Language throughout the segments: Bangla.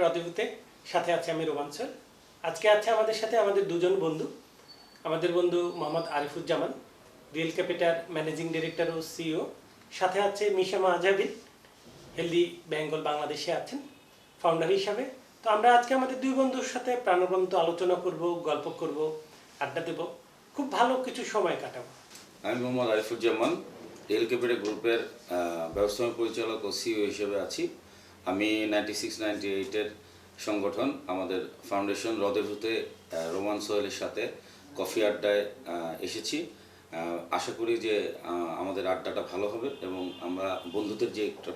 রদেবুতে সাথে আছে আমি রোমাঞ্চল। আজকে আছে আমাদের সাথে আমাদের দুজন বন্ধু, আমাদের বন্ধু Mohammad Arifuzzaman, Real Capital managing director ও সিইও। সাথে আছে মিশা মাহাজাবিন, হেলদি বেঙ্গল বাংলাদেশে আছেন ফাউন্ডার হিসাবে। তো আমরা আজকে আমাদের দুই বন্ধুর সাথে প্রাণবন্ত আলোচনা করব, গল্প করব, আড্ডা দেব, খুব ভালো কিছু সময় কাটাবো। আমি মোহাম্মদ আরিফুজ্জামান, রিয়েল ক্যাপিটাল গ্রুপের ব্যবস্থাপনা পরিচালক ও সিইও হিসেবে আছি। আমি 96-98-এর সংগঠন আমাদের ফাউন্ডেশন রদেভুতে রোমান সোহেলের সাথে কফি আড্ডায় এসেছি। আশা করি যে আমাদের আড্ডাটা ভালো হবে এবং আমরা বন্ধুত্বের যে একটা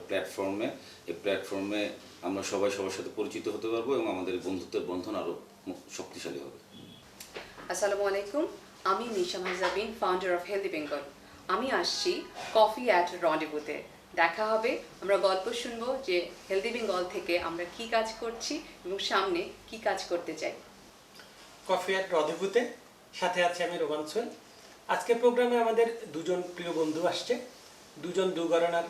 এই প্ল্যাটফর্মে আমরা সবাই সবার সাথে পরিচিত হতে পারবো এবং আমাদের বন্ধুত্বের বন্ধন আরও শক্তিশালী হবে। আসসালামু আলাইকুম, আমি মিশা মাহাজাবিন, ফাউন্ডার অফ হেলদি বেঙ্গল। আমি আসছি কফি অ্যাট রন্ডেভুতে। দেখা হবে, আমরা গল্প শুনবো যে হেলদি বেঙ্গল থেকে আমরা কি কাজ করছি এবং সামনে কি কাজ করতে চাই। কফি অ্যাট রদেভুতে সাথে আছে আমি রোমাঞ্চল। আজকের প্রোগ্রামে আমাদের দুজন প্রিয় বন্ধু আসছে, দুজন দুঘরানার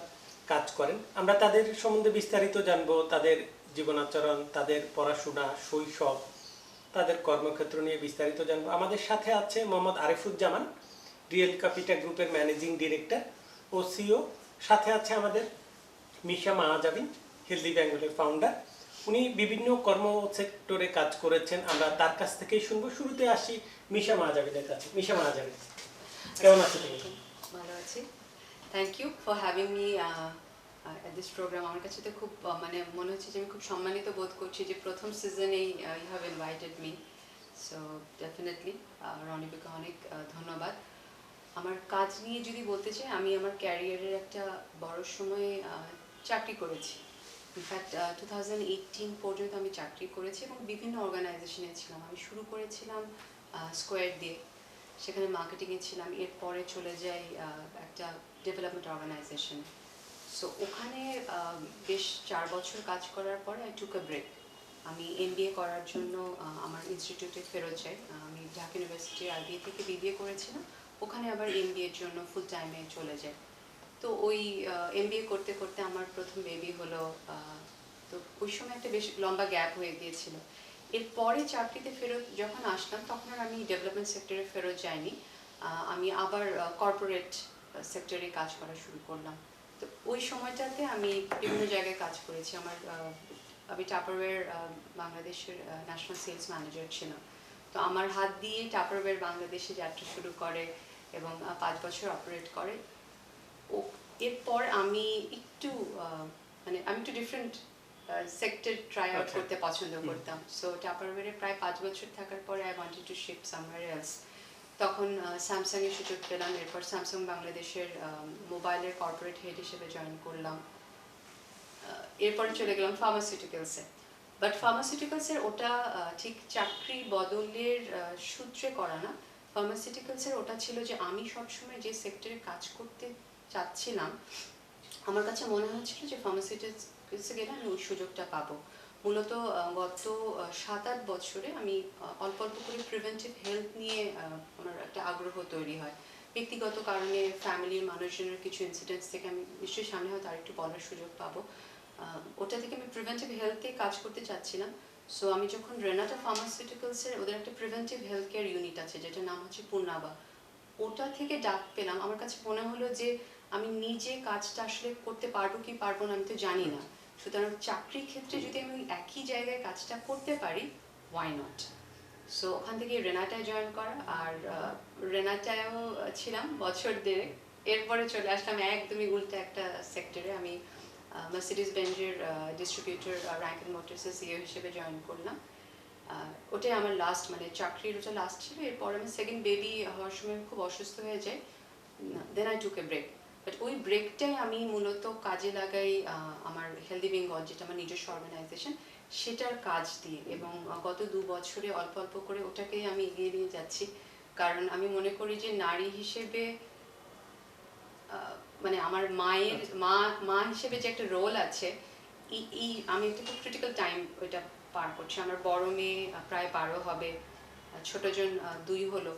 কাজ করেন। আমরা তাদের সম্বন্ধে বিস্তারিত জানবো, তাদের জীবনাচরণ, তাদের পড়াশোনা, শৈশব, তাদের কর্মক্ষেত্র নিয়ে বিস্তারিত জানবো। আমাদের সাথে আছে মোহাম্মদ আরিফুজ্জামান, রিয়েল ক্যাপিটাল গ্রুপের ম্যানেজিং ডিরেক্টর ও সিইও। সাথে আছে আমাদের মিশা মাহাজাবিন, হেলদি বেঙ্গলের ফাউন্ডার। উনি বিভিন্ন কর্ম সেক্টরে কাজ করেছেন, আমরা তার কাছ থেকেই শুনবো। শুরুতে আসি মিশা মাহাজাবিনের কাছে। মিশা মাহাজাবিন, কেমন আছো তুমি? ভালো আছি, thank you for having me at this programme. আমার কাছে তো খুব মানে মনে হচ্ছে যে আমি খুব সম্মানিত বোধ করছি যে প্রথম সিজনেই you have invited me. So definitely রনিবিকে অনেক ধন্যবাদ। আমার কাজ নিয়ে যদি বলতে চাই, আমি আমার ক্যারিয়ারের একটা বড় সময়ে চাকরি করেছি। ইনফ্যাক্ট 2018 পর্যন্ত আমি চাকরি করেছি এবং বিভিন্ন অর্গানাইজেশনে ছিলাম। আমি শুরু করেছিলাম স্কোয়ার দিয়ে, সেখানে মার্কেটিংয়ে ছিলাম। এরপরে চলে যাই একটা ডেভেলপমেন্ট অর্গানাইজেশনে। সো ওখানে বেশ 4 বছর কাজ করার পরে আই টুক আ ব্রেক। আমি এমবিএ করার জন্য আমার ইনস্টিটিউটে ফেরত যাই। আমি ঢাকা ইউনিভার্সিটি আরবিএ থেকে বিবিএ করেছিলাম, ওখানে আবার এমবিএর জন্য ফুল টাইমে চলে যাই। তো ওই এমবিএ করতে করতে আমার প্রথম বেবি হলো। তো ওই সময় একটা বেশ লম্বা গ্যাপ হয়ে গিয়েছিল। এরপরে চাকরিতে ফেরত যখন আসলাম তখন আর আমি ডেভেলপমেন্ট সেক্টরে ফেরত যাইনি, আমি আবার কর্পোরেট সেক্টরে কাজ করা শুরু করলাম। তো ওই সময়টাতে আমি বিভিন্ন জায়গায় কাজ করেছি। আমি টাপারওয়্যার বাংলাদেশের ন্যাশনাল সেলস ম্যানেজার ছিলাম। তো আমার হাত দিয়ে টাপারওয়্যার বাংলাদেশে যাত্রা শুরু করে এবং 5 বছর অপারেট করে। এরপর আমি একটু ডিফারেন্ট সেক্টর ট্রাই আউট করতে পছন্দ করতাম। সো টাপারওয়্যারে প্রায় 5 বছর থাকার পরে I wanted to shift somewhere else. তখন স্যামসাংয়ের সুযোগ পেলাম। এরপর স্যামসাং বাংলাদেশের মোবাইলের কর্পোরেট হেড হিসেবে জয়েন করলাম। এরপরে চলে গেলাম ফার্মাসিউটিক্যালসে। বাট ফার্মাসিউটিক্যালসের ওটা ঠিক চাকরি বদলের সূত্রে করা না। ফার্মাসিউটিক্যালসের ওটা ছিল যে আমি সবসময় যে সেক্টরে কাজ করতে চাচ্ছিলাম, আমার কাছে মনে হচ্ছিল যে ফার্মাসিউটিক্যালসে গেলে আমি ওই সুযোগটা পাবো। মূলত গত 7-8 বছরে আমি অল্প অল্প করে প্রিভেন্টিভ হেলথ নিয়ে আমার একটা আগ্রহ তৈরি হয়। ব্যক্তিগত কারণে ফ্যামিলির মানুষজনের কিছু ইনসিডেন্টস থেকে আমি নিশ্চয়ই সামনে হয়তো আরেকটু বলার সুযোগ পাবো। ওটা থেকে আমি প্রিভেন্টিভ হেলথে কাজ করতে চাচ্ছিলাম। সো আমি যখন রেনাটা ফার্মাসিউটিক্যালসের ওদের একটা প্রিভেন্টিভ হেলথ কেয়ার ইউনিট আছে যেটার নাম হচ্ছে পূর্ণাবা, ওটা থেকে ডাক পেলাম। আমার কাছে মনে হলো যে আমি নিজে কাজটা আসলে করতে পারবো কি পারবো না আমি তো জানি না, সুতরাং চাকরির ক্ষেত্রে যদি আমি একই জায়গায় কাজটা করতে পারি, ওয়াই নট। সো ওখান থেকে রেনাটায় জয়েন করা, আর রেনাটায়ও ছিলাম বছর দেড়েক। এরপরে চলে আসলাম একদমই উল্টা একটা সেক্টরে। আমি মার্সিডিজ বেঞ্জের ডিস্ট্রিবিউটর র্যাঙ্ক অ্যান্ড মোটরসের সিইও হিসেবে জয়েন করলাম। ওটাই আমার লাস্ট, মানে চাকরির ওটা লাস্ট ছিল। এরপর আমি সেকেন্ড বেবি হওয়ার সময় খুব অসুস্থ হয়ে যাই, then I took a break. But ওই ব্রেকটাই আমি মূলত কাজে লাগাই আমার হেলদি বেঙ্গল, যেটা আমার নিজস্ব অর্গানাইজেশন, সেটার কাজ দিয়ে। এবং গত 2 বছরে অল্প অল্প করে ওটাকেই আমি এগিয়ে নিয়ে যাচ্ছি। কারণ আমি মনে করি যে নারী হিসেবে মানে আমার মা হিসেবে যে একটা রোল আছে, আমি একটা খুব ক্রিটিক্যাল টাইম ওইটা পার করছি। আমার বড় মেয়ে প্রায় 12 হবে, ছোটজন 2 হলো।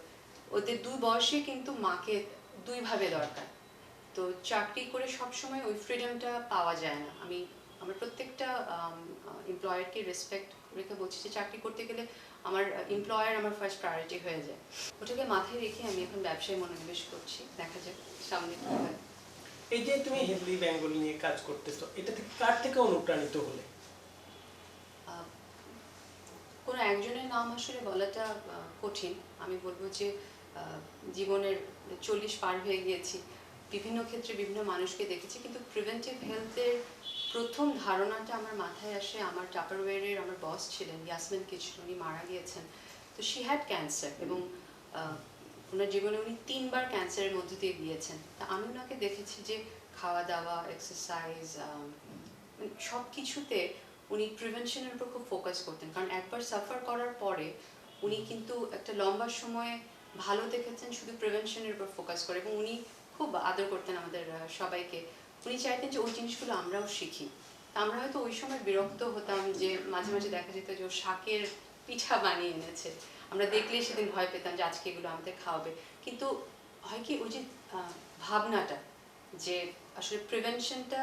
ওদের 2 বয়সে কিন্তু মাকে 2 ভাবে দরকার। তো চাকরি করে সবসময় ওই ফ্রিডমটা পাওয়া যায় না। আমি আমার প্রত্যেকটা এমপ্লয়ারকে রেসপেক্ট রেখে বলছি যে চাকরি করতে গেলে আমার এমপ্লয়ার আমার ফার্স্ট প্রায়োরিটি হয়ে যায়। ওটাকে মাথায় রেখে আমি এখন ব্যবসায় মনোনিবেশ করছি, দেখা যাক সামনে কী হয়। এই যে তুমি হেলদি বেঙ্গল নিয়ে কাজ করতেছো, এটা থেকে কার থেকে অনুপ্রাণিত হলে? কোনো একজনের নাম আসলে বলাটা কঠিন। আমি বলবো যে জীবনের 40 পার হয়ে গিয়েছি, বিভিন্ন ক্ষেত্রে বিভিন্ন মানুষকে দেখেছি, কিন্তু প্রিভেন্টিভ হেলথের প্রথম ধারণাটা আমার মাথায় আসে আমার টাপারওয়্যারের আমার বস ছিলেন ইয়াসমিন কিচলু, উনি মারা গিয়েছেন। তো শি হ্যাড ক্যান্সার এবং ওনার জীবনে উনি 3বার ক্যান্সারের মধ্যে দিয়ে গিয়েছেন। তা আমি ওনাকে দেখেছি যে খাওয়া দাওয়া, এক্সারসাইজ, সব কিছুতে উনি প্রিভেনশনের উপর খুব ফোকাস করতেন, কারণ একবার সাফার করার পরে উনি কিন্তু একটা লম্বা সময়ে ভালো দেখেছেন শুধু প্রিভেনশনের উপর ফোকাস করে, এবং উনি খুব আদর করতেন আমাদের সবাইকে। উনি চাইতেন যে ওই জিনিসগুলো আমরাও শিখি। আমরা হয়তো ওই সময় বিরক্ত হতাম যে মাঝে মাঝে দেখা যেত যে ও শাকের পিঠা বানিয়ে এনেছে, আমরা দেখলেই সেদিন ভয় পেতাম যে আজকে এগুলো আমাদের খাওয়াবে। কিন্তু হয় কি, ওই যে ভাবনাটা যে আসলে প্রিভেনশনটা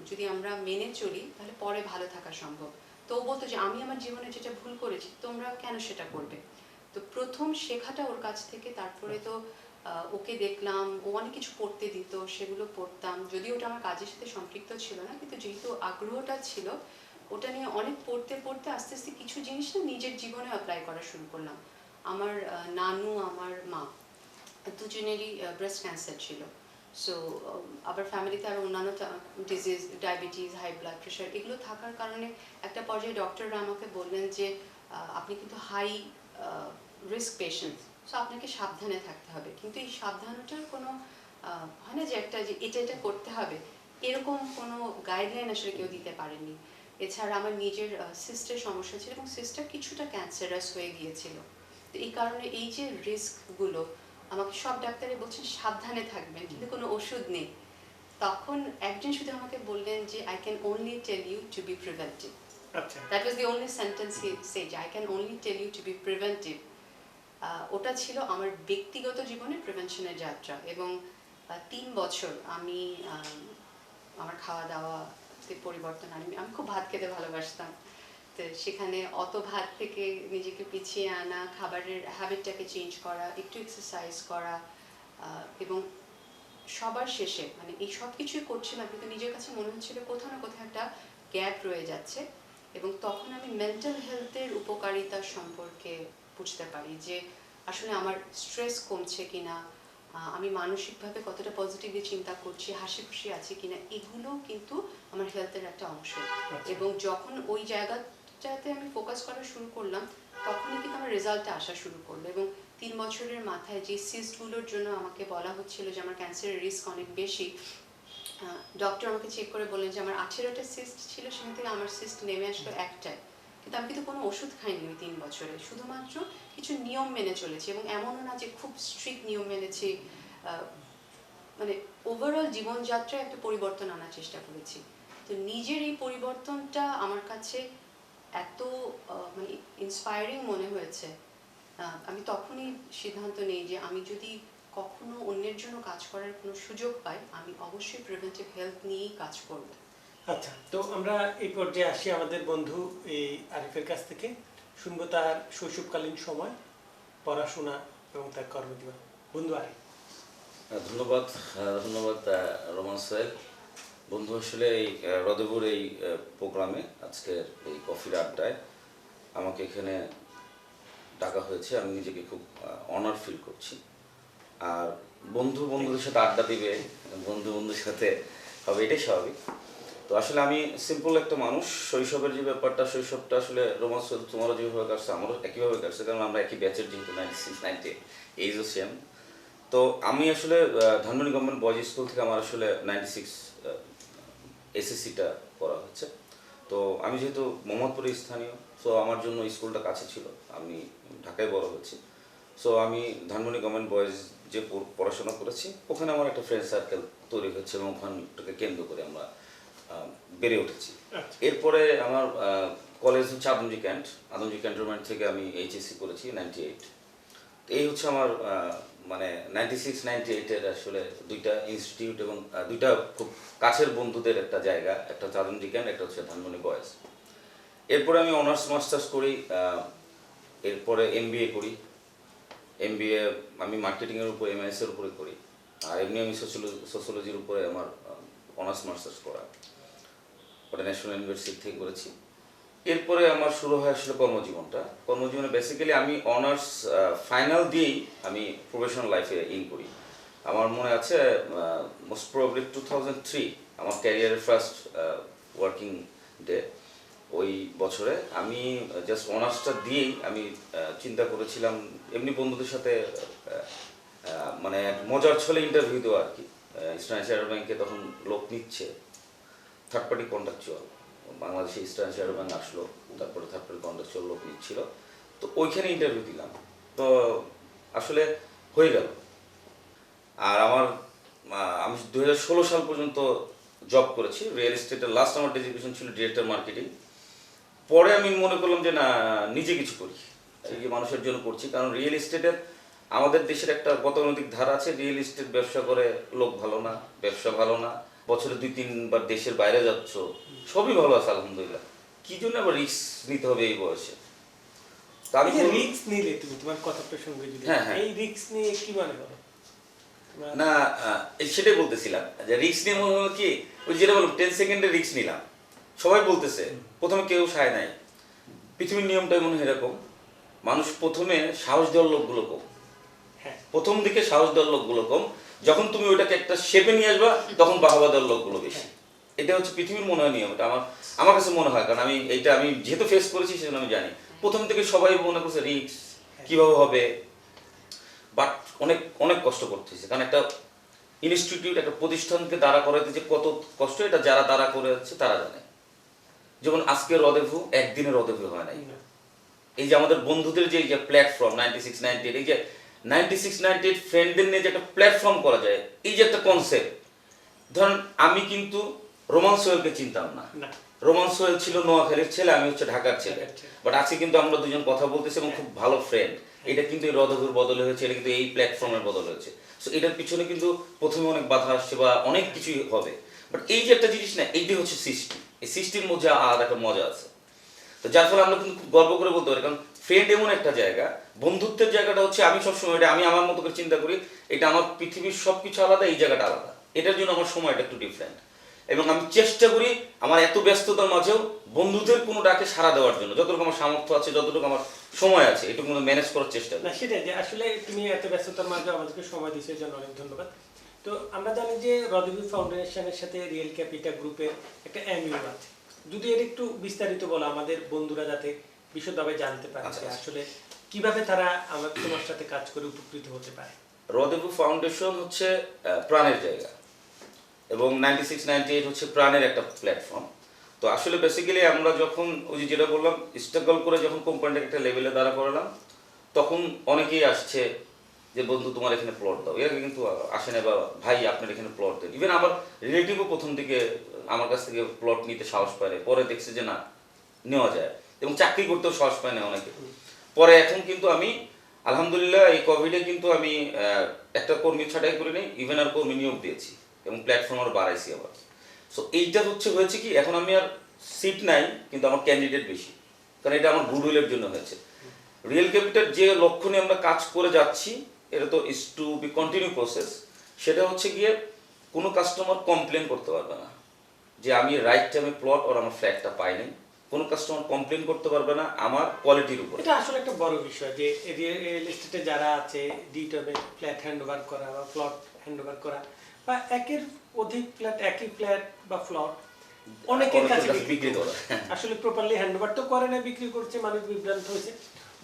যদি আমরা মেনে চলি তাহলে পরে ভালো থাকা সম্ভব। তো ও বলতো যে আমি আমার জীবনে যেটা ভুল করেছি তোমরা কেন সেটা করবে। তো প্রথম শেখাটা ওর কাছ থেকে, তারপরে তো ওকে দেখলাম ও অনেক কিছু পড়তে দিত, সেগুলো পড়তাম, যদিও ওটা আমার কাজের সাথে সম্পৃক্ত ছিল না, কিন্তু যেহেতু আগ্রহটা ছিল ওটা নিয়ে অনেক পড়তে পড়তে আস্তে আস্তে কিছু জিনিস না নিজের জীবনে অ্যাপ্লাই করা শুরু করলাম। আমার নানু, আমার মা দুজনেরই ব্রেস্ট ক্যান্সার ছিল। সো আবার ফ্যামিলিতে আরও অন্যান্য disease, diabetes, high blood pressure এগুলো থাকার কারণে একটা পর্যায়ে ডক্টররা আমাকে বললেন যে আপনি কিন্তু হাই রিস্ক পেশেন্ট, সো আপনাকে সাবধানে থাকতে হবে। কিন্তু এই সাবধানতার কোনো হয় না যে একটা যে এটা করতে হবে, এরকম কোনো গাইডলাইন আসলে কেউ দিতে পারেনি। এছাড়া আমার নিজের সিস্টের সমস্যা ছিল এবং সিস্টার কিছুটা ক্যান্সারাস হয়ে গিয়েছিল। তো এই কারণে এই যে রিস্কগুলো আমাকে সব ডাক্তারে বলছেন সাবধানে থাকবেন, কিন্তু কোনো ওষুধ নেই। তখন একজন শুধু আমাকে বললেন যে I can only tell you to be preventive. আচ্ছা, that was the only sentence he said, I can only tell you to be preventive. ওটা ছিল আমার ব্যক্তিগত জীবনে প্রিভেনশনের যাত্রা। এবং 3 বছর আমি আমার খাওয়া দাওয়াতে পরিবর্তন আনি। আমি খুব ভাত খেতে ভালোবাসতাম, তো সেখানে অত ভাত থেকে নিজেকে পিছিয়ে আনা, খাবারের হ্যাবিটটাকে চেঞ্জ করা, একটু এক্সারসাইজ করা, এবং সবার শেষে মানে এই সব কিছুই করছিলাম, কিন্তু নিজের কাছে মনে হচ্ছিল কোথাও না কোথাও একটা গ্যাপ রয়ে যাচ্ছে। এবং তখন আমি মেন্টাল হেলথের উপকারিতা সম্পর্কে বুঝতে পারি যে আসলে আমার স্ট্রেস কমছে কিনা, আমি মানসিকভাবে কতটা পজিটিভলি চিন্তা করছি, হাসি খুশি আছি কিনা, এগুলো কিন্তু আমার হেলথের একটা অংশ। এবং যখন ওই জায়গাটাতে আমি ফোকাস করা শুরু করলাম তখনই কিন্তু আমার রেজাল্টটা আসা শুরু করলো। এবং 3 বছরের মাথায় যে সিস্টগুলোর জন্য আমাকে বলা হচ্ছিল যে আমার ক্যান্সারের রিস্ক অনেক বেশি, ডক্টর আমাকে চেক করে বললেন যে আমার 18টা সিস্ট ছিল, সেখান থেকে আমার সিস্ট নেমে আসলো একটায়। কিন্তু আমি কিন্তু কোনো ওষুধ খাইনি ওই 3 বছরে, শুধুমাত্র কিছু নিয়ম মেনে চলেছি। এবং এমনও না যে খুব স্ট্রিক্ট নিয়ম মেনেছি, মানে ওভারঅল জীবনযাত্রায় একটা পরিবর্তন আনার চেষ্টা করেছি। তো নিজের এই পরিবর্তনটা আমার কাছে এত মানে ইন্সপায়ারিং মনে হয়েছে, আমি তখনই সিদ্ধান্ত নিই যে আমি যদি কখনো অন্যের জন্য কাজ করার কোনো সুযোগ পাই আমি অবশ্যই প্রিভেন্টিভ হেলথ নিয়েই কাজ করব। আচ্ছা, তো আমরা এই পর্যায়ে আসি আমাদের বন্ধু এই আরিফের কাছ থেকে, শুনবো তার শৈশবকালীন সময়, পড়াশোনা এবং তার কর্মজীবন। বন্ধু আরিফ। ধন্যবাদ ধন্যবাদ রোমান সাহেব। বন্ধু, আসলে এই রদেপুর এই প্রোগ্রামে আজকের এই কফির আড্ডায় আমাকে এখানে ডাকা হয়েছে, আমি নিজেকে খুব অনার ফিল করছি। আর বন্ধুদের সাথে আড্ডা দিবে, বন্ধুর সাথে হবে, এটাই স্বাভাবিক। তো আসলে আমি সিম্পল একটা মানুষ। শৈশবের যে ব্যাপারটা, শৈশবটা আসলে রোমান্স তোমারও যেভাবে কাটছে আমারও একইভাবে কাটছে, কারণ আমরা একই ব্যাচের, যেহেতু 96-98 এইজও সেম। তো আমি আসলে ধানমন্ডি গভর্নমেন্ট বয়েজ স্কুল থেকে আমার আসলে 96 এসএসসিটা করা হচ্ছে। তো আমি যেহেতু মোহাম্মদপুরের স্থানীয়, সো আমার জন্য স্কুলটা কাছে ছিল, আমি ঢাকায় বড় হয়েছি। সো আমি ধানমন্ডি গভর্নমেন্ট বয়েজ যে পড়াশোনা করেছি ওখানে আমার একটা ফ্রেন্ড সার্কেল তৈরি হয়েছে এবং ওখানটাকে কেন্দ্র করে আমরা বেড়ে উঠেছি। এরপরে আমার কলেজ হচ্ছে আদমজি ক্যান্টনমেন্ট থেকে আমি এইচএসসি করেছি 98। এই হচ্ছে আমার মানে 96-98-এর আসলে দুইটা ইনস্টিটিউট এবং দুইটা খুব কাছের বন্ধুদের একটা জায়গা, একটা চাঁদনজি ক্যাম্প, একটা হচ্ছে ধানমনি বয়েজ। এরপরে আমি অনার্স মাস্টার্স করি, এরপরে এমবিএ করি। এমবিএ আমি মার্কেটিংয়ের উপর এমএসের উপরে করি, আর এমনি আমি সোশ্যোলজির উপরে আমার অনার্স মাস্টার্স করা, ওটা ন্যাশনাল ইউনিভার্সিটি থেকে করেছি। এরপরে আমার শুরু হয় আসলে কর্মজীবনে বেসিক্যালি আমি অনার্স ফাইনাল দিয়েই আমি প্রফেশনাল লাইফে ইন করি। আমার মনে আছে মোস্ট প্রবাবলি 2003 আমার ক্যারিয়ারের ফার্স্ট ওয়ার্কিং ডে। ওই বছরে আমি জাস্ট অনার্সটা দিয়েই আমি চিন্তা করেছিলাম এমনি বন্ধুদের সাথে মানে মজার ছলে ইন্টারভিউ দেওয়া আর কি। ইস্টার্ন এশিয়ান ব্যাংকে তখন লোক নিচ্ছে, থার্ড পার্টি কন্ট্রাকচুয়াল, বাংলাদেশে ইস্টার্ন এশিয়ান ব্যাংক আসলো, তারপরে থার্ড পার্টি কন্ট্রাকচুয়াল লোক নিচ্ছিল, তো ওইখানে ইন্টারভিউ দিলাম, তো আসলে হয়ে গেল। আর আমি 2016 সাল পর্যন্ত জব করেছি রিয়েল এস্টেটের। লাস্ট আমার ডেজিগনেশন ছিল ডিরেক্টর মার্কেটিং। পরে আমি মনে করলাম যে না, নিজে কিছু করি, এই যে মানুষের জন্য করছি। কারণ রিয়েল এস্টেটের আমাদের দেশের একটা গতানুগতিক ধারা আছে, রিয়েল এস্টেট ব্যবসা করে লোক ভালো না, ব্যবসা ভালো না, বছরে 2-3 বার দেশের বাইরে যাচ্ছ, সবই ভালো আছে আলহামদুলিল্লাহ, কি জন্য আবার রিস্ক নিতে হবে এই বয়সে? আমি রিস্ক নিলে তুমি তোমার কথা প্রসঙ্গে যদি এই রিস্ক নিয়ে কি মনে করো? না, সেটাই বলতেছিলাম যে রিস্ক নিয়ে মনে হলো কি, ওই যেটা বললাম 10 সেকেন্ডের রিস্ক নিলাম। সবাই বলতেছে, প্রথমে কেউ সায় নাই। পৃথিবীর নিয়মটাই মনে হয় এরকম, মানুষ প্রথমে সাহস দেওয়ার লোকগুলো কম, প্রথম দিকে সাহস দেওয়ার লোকগুলো কম, যখন তুমি ওইটাকে একটা শেপে নিয়ে আসবা তখন বাহবা দেওয়ার লোকগুলো বেশি। এটা হচ্ছে পৃথিবীর মনে হয় নিয়ম, এটা আমার কাছে মনে হয়। কারণ আমি যেহেতু ফেস করেছি সেজন্য আমি জানি। প্রথম থেকে সবাই মনে করছে রিস্ক কিভাবে হবে, বাট অনেক অনেক কষ্ট করতেছে। কারণ একটা ইনস্টিটিউট, একটা প্রতিষ্ঠানকে দাঁড়া করাতে যে কত কষ্ট, এটা যারা দাঁড়া করে যাচ্ছে তারা জানে। যেমন আজকে রদেভু একদিনের রদেভু হয় নাই। এই যে আমাদের বন্ধুদের যে প্ল্যাটফর্ম 96-98, এই যে 96-98 ফ্রেন্ডদের নিয়ে যে একটা প্ল্যাটফর্ম করা যায়, এই যে একটা কনসেপ্ট। ধরেন আমি কিন্তু রোমান সোহেলকে চিনতাম না, রোমান সোহেল ছিল নোয়াখালীর ছেলে, আমি হচ্ছে ঢাকার ছেলে, বাট আজকে কিন্তু আমরা দুজন কথা বলতেছি এবং খুব ভালো ফ্রেন্ড। এটা কিন্তু এই রদেভুর বদলে হয়েছে, এটা কিন্তু এই প্ল্যাটফর্মের বদলে হয়েছে। সো এটার পিছনে কিন্তু প্রথমে অনেক বাধা আসছে বা অনেক কিছুই হবে, বাট এই যে একটা জিনিস না, এইটাই হচ্ছে সৃষ্টি। এই সৃষ্টির মধ্যে আলাদা একটা মজা আছে। তো যার ফলে আমরা কিন্তু খুব গর্ব করে বলতে পারি, কারণ ফ্রেন্ড এমন একটা জায়গা, বন্ধুত্বের জায়গাটা হচ্ছে আমি সবসময় এটা আমি আমার মতো করে চিন্তা করি, এটা আমার পৃথিবীর সব কিছু আলাদা, এই জায়গাটা আলাদা। এটার জন্য আমার সময়টা একটু ডিফারেন্ট, এবং আমি চেষ্টা করি আমার এত ব্যস্ততার মাঝেও বন্ধুদের কোনো ডাকে সাড়া দেওয়ার জন্য, যতটুকু আমার সামর্থ্য আছে, যতটুকু আমার সময় আছে, এটুকু ম্যানেজ করার চেষ্টা করি। না সেটাই, যে আসলে তুমি এত ব্যস্ততার মাঝে আমাদেরকে সময় দিচ্ছ, এর জন্য অনেক ধন্যবাদ। তো আমরা জানি যে রদেভু ফাউন্ডেশনের সাথে রিয়েল ক্যাপিটাল গ্রুপের একটা এমইউ আছে, যদি এর একটু বিস্তারিত বলো আমাদের বন্ধুরা যাতে বিশদভাবে জানতে পারে যে আসলে কিভাবে তারা তোমার সাথে কাজ করে উপকৃত হতে পারে। রদেভু ফাউন্ডেশন হচ্ছে প্রাণের জায়গা, এবং 96-98 হচ্ছে প্রাণের একটা প্ল্যাটফর্ম। তো আসলে বেসিক্যালি আমরা যখন ওই যেটা বললাম স্ট্রাগল করে যখন কোম্পানিটাকে একটা লেভেলে দাঁড়া করালাম, তখন অনেকেই আসছে যে বন্ধু তোমার এখানে প্লট দাও, এর আগে কিন্তু আসে না, বা ভাই আপনার এখানে প্লট দেন। ইভেন আমার রিলেটিভও প্রথম দিকে আমার কাছ থেকে প্লট নিতে সাহস পায়, পরে দেখছে যে না, নেওয়া যায়, এবং চাকরি করতেও সাহস পায় না অনেকে। পরে এখন কিন্তু আমি আলহামদুলিল্লাহ এই কোভিডে কিন্তু আমি একটা কর্মী ছাঁটাই করে নিই, ইভেন আর কর্মী নিয়োগ দিয়েছি এবং প্ল্যাটফর্ম আরও বাড়াইছি আবার। সো এইটা হয়েছে কি, এখন আমি আর সিট নাই, কিন্তু আমার ক্যান্ডিডেট বেশি, কারণ এটা আমার গুডউইলের জন্য হয়েছে। রিয়েল ক্যাপিটাল যে লক্ষ্য নিয়ে আমরা কাজ করে যাচ্ছি, এটা তো is to be continue process. সেটা হচ্ছে গিয়ে কোনো কাস্টমার কমপ্লেন করতে পারবে না যে আমি রাইট টাইমে প্লট আর আমার ফ্ল্যাটটা পাইনি, কোনো কাস্টমার কমপ্লেন করতে পারবে না আমার কোয়ালিটির উপর। এটা আসলে একটা বড় বিষয় যে রিয়েল এস্টেটে যারা আছে, ডিটাবে ফ্ল্যাট হ্যান্ডওভার করা বা প্লট হ্যান্ডওভার করা, বা একের অধিক ফ্ল্যাট, একই ফ্ল্যাট বা প্লট অনেকের কাছে বিক্রি করা, আসলে প্রপারলি হ্যান্ডওভার তো করে না, বিক্রি করছে, মানুষ বিভ্রান্ত হয়েছে।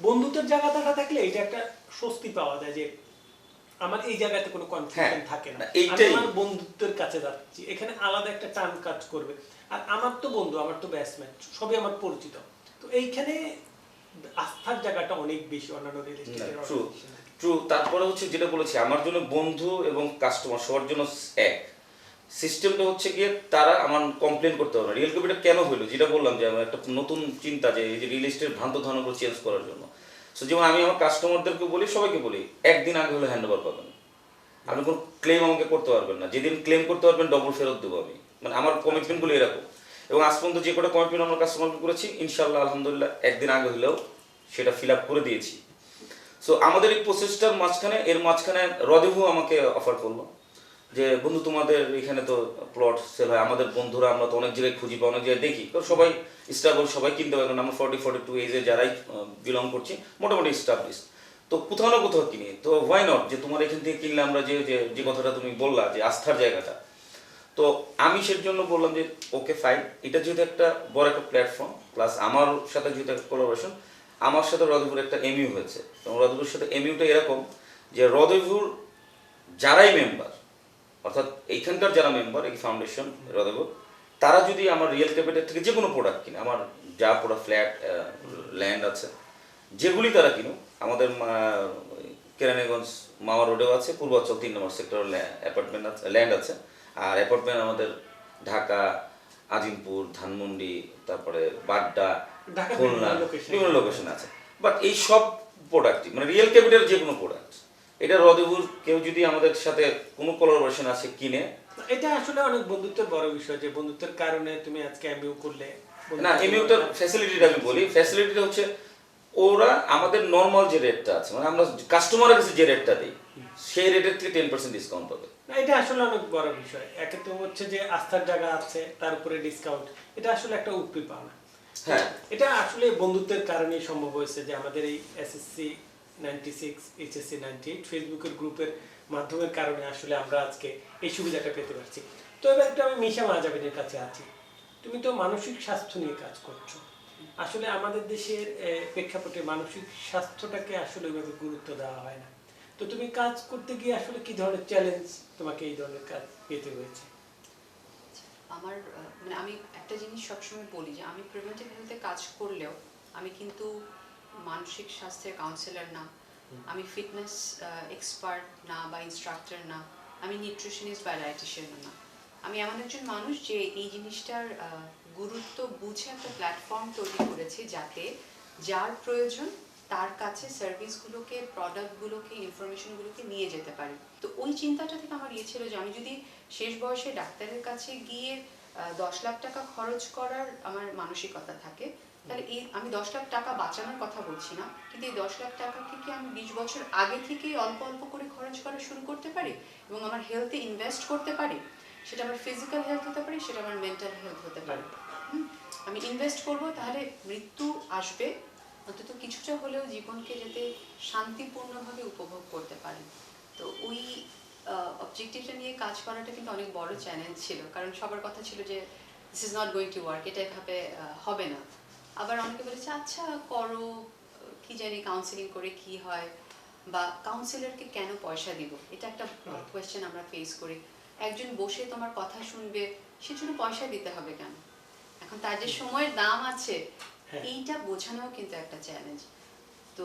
বন্ধুত্বের জায়গাটা থাকলে এটা একটা স্বস্তি পাওয়া যায় যে আমার এই জায়গাতে কোনো কনফিউশন থাকে না, আমি আমার বন্ধুত্বের কাছে যাচ্ছি, এখানে আলাদা একটা টান কাজ করবে। আর আমার তো বন্ধু, আমার তো ব্যাটসম্যান, সবই আমার পরিচিত, তো এইখানে আস্থার জায়গাটা অনেক বেশি অন্যান্য রিয়েল এস্টেটের। ট্রু। তারপরে হচ্ছে যেটা বলেছি, আমার জন্য বন্ধু এবং কাস্টমার সবার জন্য এক সিস্টেমটা হচ্ছে গিয়ে তারা আমার কমপ্লেন করতে হবে না। রিয়েল ক্যাপিটাল কেন হইলো, যেটা বললাম যে আমার একটা নতুন চিন্তা যে এই যে রিয়েল এস্টেট ভ্রান্ত ধারণাগুলো চেঞ্জ করার জন্য। সো যেমন আমি আমার কাস্টমারদেরকে বলি, সবাইকে বলি, একদিন আগে হলে হ্যান্ড ওভার পাবেন। আপনি কোনো ক্লেম আমাকে করতে পারবেন না, যেদিন ক্লেম করতে পারবেন ডবল ফেরত দেবো আমি, মানে আমার কমিটমেন্টগুলো এরকম। এবং আজ পর্যন্ত যে কটা কমিটমেন্ট আমরা কাস্টমারকে করেছি, ইনশাল্লাহ আলহামদুলিল্লাহ একদিন আগে হলেও সেটা ফিল আপ করে দিয়েছি। সো আমাদের এই প্রসেসটার মাঝখানে রদেভু আমাকে অফার করলো যে বন্ধু তোমাদের এখানে তো প্লট সেল হয়, আমাদের বন্ধুরা আমরা তো অনেক জায়গায় খুঁজি বা অনেক জায়গায় দেখি, তো সবাই স্ট্রাগল, সবাই কিনতে পারে, কারণ আমরা 40-42 এজে যারাই বিলং করছি মোটামুটি স্টাবলিশ, তো কোথাও না কোথাও কিনি, তো হোয়াই নট যে তোমার এখান থেকে কিনলে আমরা যে যে কথাটা তুমি বললা যে আস্থার জায়গাটা, তো আমি সের জন্য বললাম যে ওকে ফাইন, এটা যেহেতু একটা বড় একটা প্ল্যাটফর্ম, প্লাস আমার সাথে যেহেতু একটা কোলাবোরেশন, আমার সাথে রদেভুর একটা এমইউ হয়েছে, এবং রদেভুর সাথে এমইউটা এরকম যে রদেভুর যারাই মেম্বার, অর্থাৎ এইখানকার যারা মেম্বার এই ফাউন্ডেশন রদেভুর, তারা যদি আমার রিয়েল ক্যাপিটাল থেকে যে কোনো প্রোডাক্ট কিনে, আমার যা পুরো ফ্ল্যাট ল্যান্ড আছে যেগুলি তারা কিনুক, আমাদের কেরানীগঞ্জ মাওয়া রোডেও আছে, পূর্বাঞ্চল 3 নম্বর সেক্টর অ্যাপার্টমেন্ট আছে, ল্যান্ড আছে, আর অ্যাপার্টমেন্ট আমাদের ঢাকা, আজিমপুর, ধানমন্ডি, তারপরে বাড্ডা, ঢাকার খুলনা, বিভিন্ন location বিভিন্ন লোকেশন আছে। বাট এই সব প্রোডাক্টই মানে রিয়েল ক্যাপিটাল যে কোনো প্রোডাক্ট, এটা রদেভুর কেউ যদি আমাদের সাথে কোনো কোলাবোরেশন আছে কিনে, এটা আসলে অনেক বন্ধুত্বের বড় বিষয়, যে বন্ধুত্বের কারণে তুমি আজকে এমইউ করলে। না এমইউটার ফ্যাসিলিটিটা আমি বলি, ফ্যাসিলিটিটা হচ্ছে ওরা আমাদের নর্মাল যে রেটটা আছে, মানে আমরা কাস্টমারের কাছে যে রেটটা দিই সেই রেটের থেকে 10% ডিসকাউন্ট পাবে। না, এটা আসলে অনেক বড় বিষয়। একে তো হচ্ছে যে আস্থার জায়গা আছে, তার উপরে ডিসকাউন্ট, এটা আসলে একটা উপরি পাওনা। হ্যাঁ, এটা আসলে বন্ধুত্বের কারণেই সম্ভব হয়েছে যে আমাদের এই এসএসসি 96, এইচএসসি 98 ফেসবুকের গ্রুপের মাধ্যমের কারণে আসলে আমরা আজকে এই সুবিধাটা পেতে পারছি। তো এবার একটু আমি মিশা মাহজাবিনের কাছে আছি। তুমি তো মানসিক স্বাস্থ্য নিয়ে কাজ করছো। আসলে আমাদের দেশের প্রেক্ষাপটে মানসিক স্বাস্থ্যটাকে আসলে ওইভাবে গুরুত্ব দেওয়া হয় না। তো তুমি কাজ করতে গিয়ে আসলে কি ধরনের চ্যালেঞ্জ তোমাকে এই ধরনের কাজ পেতে হয়েছে? আমার মানে আমি একটা জিনিস সবসময় বলি যে আমি প্রিভেন্টিভ হেলথে কাজ করলেও আমি কিন্তু মানসিক স্বাস্থ্যের কাউন্সিলর না, আমি ফিটনেস এক্সপার্ট না বা ইনস্ট্রাক্টর না, আমি নিউট্রিশনিস্ট বা ডায়েটিশিয়ান না। আমি এমন একজন মানুষ যে এই জিনিসটার গুরুত্ব বুঝে একটা প্ল্যাটফর্ম তৈরি করেছি যাতে যার প্রয়োজন তার কাছে সার্ভিসগুলোকে, প্রোডাক্টগুলোকে, ইনফরমেশনগুলোকে নিয়ে যেতে পারি। তো ওই চিন্তাটা থেকে আমার ইয়ে ছিল যে আমি যদি শেষ বয়সে ডাক্তারের কাছে গিয়ে 10 লাখ টাকা খরচ করার আমার মানসিকতা থাকে, তাহলে এই আমি 10 লাখ টাকা বাঁচানোর কথা বলছি না, কিন্তু এই 10 লাখ টাকাকে কি আমি 20 বছর আগে থেকেই অল্প অল্প করে খরচ করা শুরু করতে পারি এবং আমার হেলথে ইনভেস্ট করতে পারি? সেটা আমার ফিজিক্যাল হেলথ হতে পারে, সেটা আমার মেন্টাল হেলথ হতে পারে। আমি ইনভেস্ট করব, তাহলে মৃত্যু আসবে, অন্তত কিছুটা হলেও জীবনকে যাতে শান্তিপূর্ণভাবে উপভোগ করতে পারি। তো ওই অবজেক্টিভটা নিয়ে কাজ করাটা কিন্তু অনেক বড় চ্যালেঞ্জ ছিল, কারণ সবার কথা ছিল যে this is not going to work, এটা এভাবে হবে না। আবার অনেকে বলেছে আচ্ছা করো, কি জানি কাউন্সিলিং করে কি হয়, বা কাউন্সিলরকে কেন পয়সা দিব, এটা একটা কোয়েশ্চেন আমরা ফেস করি। একজন বসে তোমার কথা শুনবে, সেজন্য পয়সা দিতে হবে কেন? এখন তার যে সময়ের দাম আছে, এইটা বোঝানোও কিন্তু একটা চ্যালেঞ্জ। তো